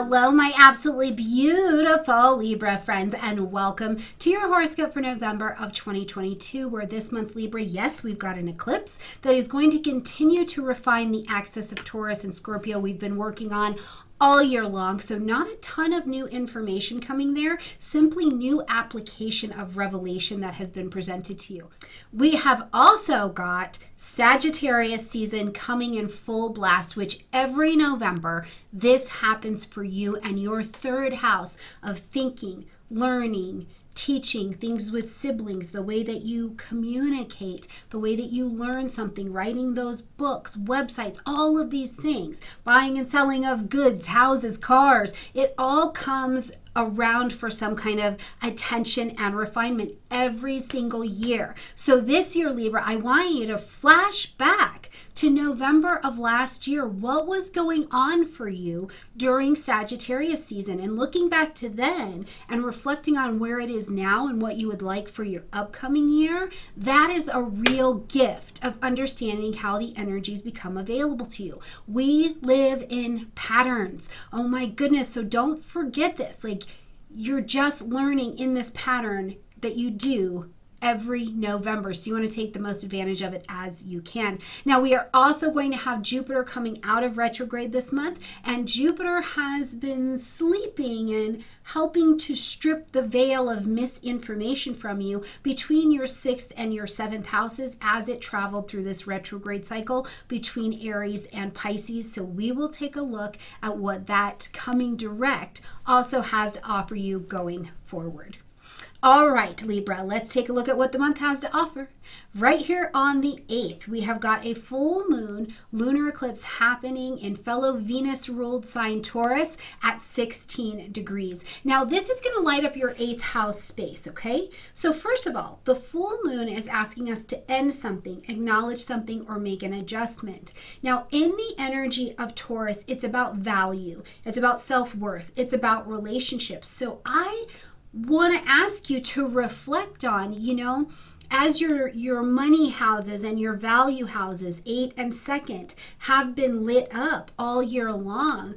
Hello, my absolutely beautiful Libra friends, and welcome to your horoscope for November of 2022, where this month, Libra, yes, we've got an eclipse that is going to continue to refine the axis of Taurus and Scorpio we've been working on all year long. So not a ton of new information coming there, simply new application of revelation that has been presented to you. We have also got Sagittarius season coming in full blast, which every November, this happens for you and your third house of thinking, learning, teaching, things with siblings, the way that you communicate, the way that you learn something, writing those books, websites, all of these things, buying and selling of goods, houses, cars, it all comes around for some kind of attention and refinement every single year. So this year, Libra, I want you to flash back to November of last year. What was going on for you during Sagittarius season? And looking back to then and reflecting on where it is now and what you would like for your upcoming year, that is a real gift of understanding how the energies become available to you. We live in patterns. Oh my goodness. So don't forget this. Like, you're just learning in this pattern that you do every November. So you want to take the most advantage of it as you can. Now, we are also going to have Jupiter coming out of retrograde this month, and Jupiter has been sleeping and helping to strip the veil of misinformation from you between your 6th and your 7th houses as it traveled through this retrograde cycle between Aries and Pisces. So we will take a look at what that coming direct also has to offer you going forward. All right, Libra, let's take a look at what the month has to offer. Right here on the 8th, we have got a full moon lunar eclipse happening in fellow Venus-ruled sign Taurus at 16 degrees. Now, this is going to light up your 8th house space, okay? So first of all, the full moon is asking us to end something, acknowledge something, or make an adjustment. Now, in the energy of Taurus, it's about value. It's about self-worth. It's about relationships. So I want to ask you to reflect on, as your money houses and your value houses, 8 and 2nd, have been lit up all year long.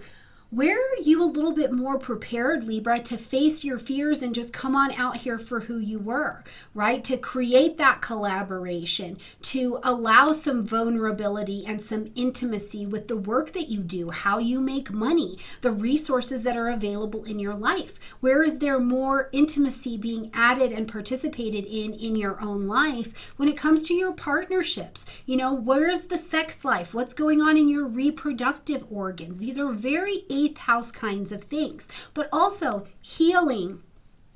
Where are you a little bit more prepared, Libra, to face your fears and just come on out here for who you were, right? To create that collaboration, to allow some vulnerability and some intimacy with the work that you do, how you make money, the resources that are available in your life. Where is there more intimacy being added and participated in your own life when it comes to your partnerships? Where's the sex life? What's going on in your reproductive organs? These are very 8th house kinds of things, but also healing,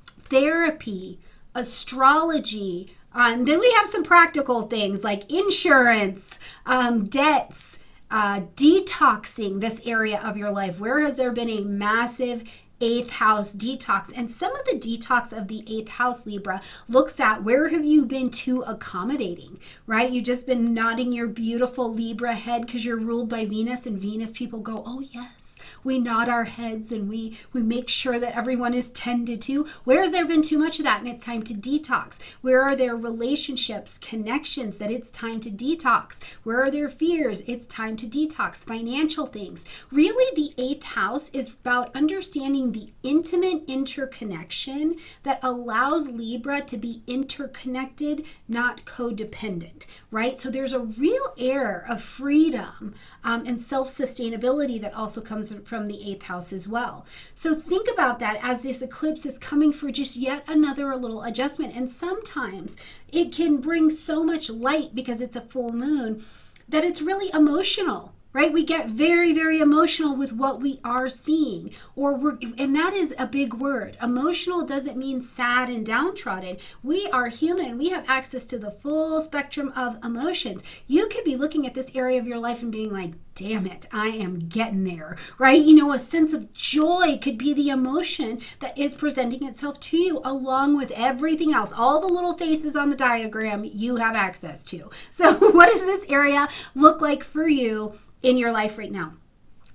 therapy, astrology. Then we have some practical things like insurance, debts, detoxing this area of your life. Where has there been a massive 8th house detox? And some of the detox of the 8th house, Libra, looks at where have you been too accommodating, right? You've just been nodding your beautiful Libra head because you're ruled by Venus, and Venus people go, oh yes, we nod our heads and we make sure that everyone is tended to. Where has there been too much of that and it's time to detox? Where are there relationships, connections that it's time to detox? Where are there fears? It's time to detox. Financial things. Really, the 8th house is about understanding the intimate interconnection that allows Libra to be interconnected, not codependent, right? So there's a real air of freedom and self-sustainability that also comes from the 8th house as well. So think about that as this eclipse is coming for just yet another little adjustment. And sometimes it can bring so much light because it's a full moon that it's really emotional. Right? We get very, very emotional with what we are seeing, and that is a big word. Emotional doesn't mean sad and downtrodden. We are human. We have access to the full spectrum of emotions. You could be looking at this area of your life and being like, damn it, I am getting there, right? A sense of joy could be the emotion that is presenting itself to you along with everything else. All the little faces on the diagram you have access to. So what does this area look like for you in your life right now?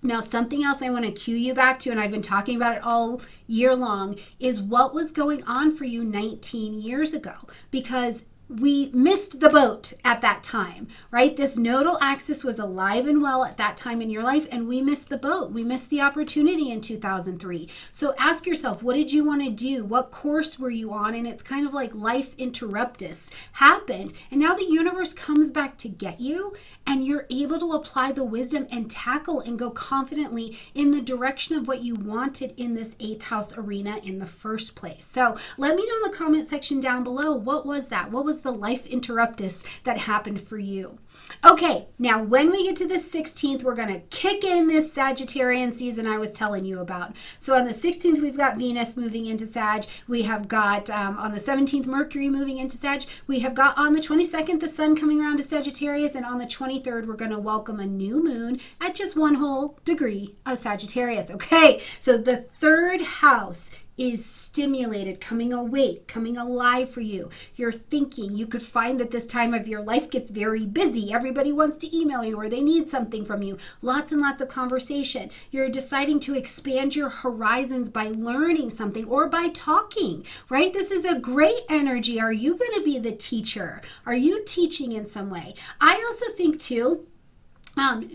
Now, something else I want to cue you back to, and I've been talking about it all year long, is what was going on for you 19 years ago. Because we missed the boat at that time, right? This nodal axis was alive and well at that time in your life, and we missed the boat. We missed the opportunity in 2003. So ask yourself, what did you want to do? What course were you on? And it's kind of like life interruptus happened. And now the universe comes back to get you, and you're able to apply the wisdom and tackle and go confidently in the direction of what you wanted in this 8th house arena in the first place. So let me know in the comment section down below, what was that? What was the life interruptus that happened for you? Okay, now when we get to the 16th, we're going to kick in this Sagittarian season I was telling you about. So on the 16th, we've got Venus moving into Sag. We have got on the 17th, Mercury moving into Sag. We have got on the 22nd, the Sun coming around to Sagittarius. And on the 23rd, we're going to welcome a new moon at just 1 whole degree of Sagittarius. Okay, so the 3rd house is stimulated, coming awake, coming alive for you. You're thinking. You could find that this time of your life gets very busy. Everybody wants to email you or they need something from you. Lots and lots of conversation. You're deciding to expand your horizons by learning something or by talking, right? This is a great energy. Are you going to be the teacher? Are you teaching in some way? I also think too,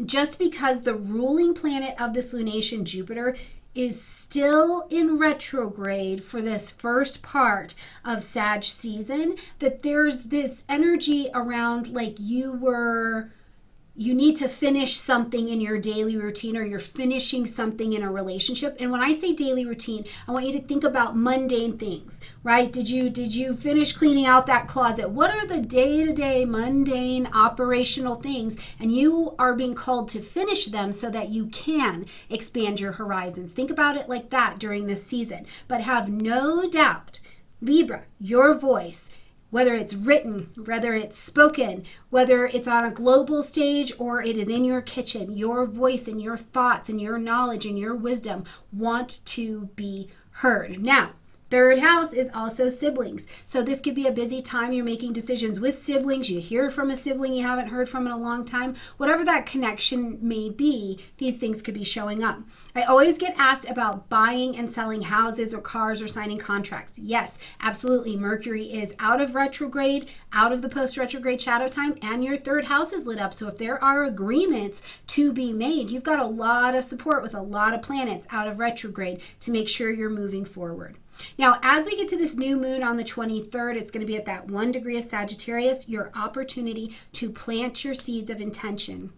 just because the ruling planet of this lunation, Jupiter, is still in retrograde for this first part of Sag season, that there's this energy around like you need to finish something in your daily routine, or you're finishing something in a relationship. And when I say daily routine, I want you to think about mundane things, right? Did you finish cleaning out that closet? What are the day-to-day mundane operational things? And you are being called to finish them so that you can expand your horizons. Think about it like that during this season. But have no doubt, Libra, your voice, whether it's written, whether it's spoken, whether it's on a global stage or it is in your kitchen, your voice and your thoughts and your knowledge and your wisdom want to be heard. Now, 3rd house is also siblings. So this could be a busy time. You're making decisions with siblings. You hear from a sibling you haven't heard from in a long time. Whatever that connection may be, these things could be showing up. I always get asked about buying and selling houses or cars or signing contracts. Yes, absolutely. Mercury is out of retrograde, out of the post-retrograde shadow time, and your 3rd house is lit up. So if there are agreements to be made, you've got a lot of support with a lot of planets out of retrograde to make sure you're moving forward. Now, as we get to this new moon on the 23rd, it's going to be at that 1 degree of Sagittarius, your opportunity to plant your seeds of intention,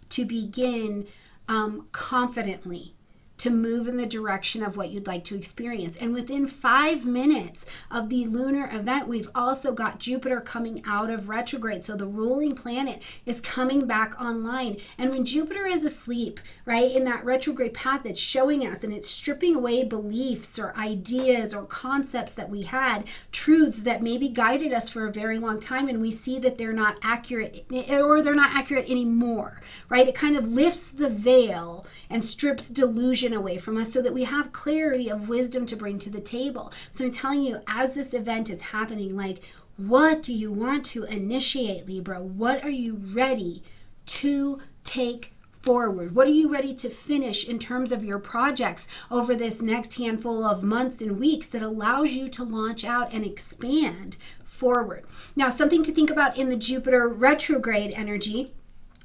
to begin confidently, to move in the direction of what you'd like to experience. And within 5 minutes of the lunar event, we've also got Jupiter coming out of retrograde. So the ruling planet is coming back online. And when Jupiter is asleep, right, in that retrograde path, it's showing us and it's stripping away beliefs or ideas or concepts that we had, truths that maybe guided us for a very long time, and we see that they're not accurate or they're not accurate anymore, right? It kind of lifts the veil and strips delusion away from us so that we have clarity of wisdom to bring to the table. So I'm telling you, as this event is happening, like, what do you want to initiate, Libra? What are you ready to take forward? What are you ready to finish in terms of your projects over this next handful of months and weeks that allows you to launch out and expand forward? Now, something to think about in the Jupiter retrograde energy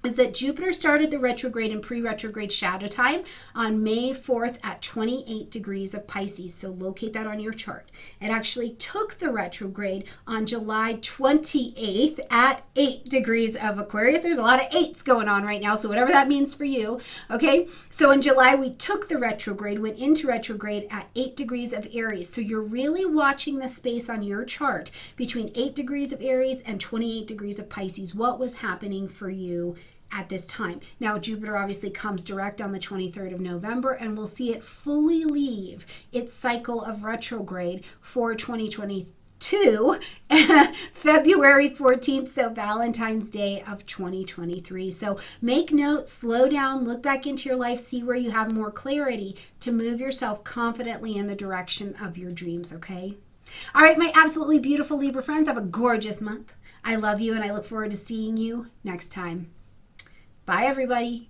is that Jupiter started the retrograde and pre-retrograde shadow time on May 4th at 28 degrees of Pisces. So locate that on your chart. It actually took the retrograde on July 28th at 8 degrees of Aquarius. There's a lot of 8s going on right now, so whatever that means for you. Okay, so in July, we took the retrograde, went into retrograde at 8 degrees of Aries. So you're really watching the space on your chart between 8 degrees of Aries and 28 degrees of Pisces. What was happening for you at this time? Now, Jupiter obviously comes direct on the 23rd of November, and we'll see it fully leave its cycle of retrograde for 2022, February 14th, so Valentine's Day of 2023. So make notes, slow down, look back into your life, see where you have more clarity to move yourself confidently in the direction of your dreams, okay? All right, my absolutely beautiful Libra friends, have a gorgeous month. I love you, and I look forward to seeing you next time. Bye, everybody.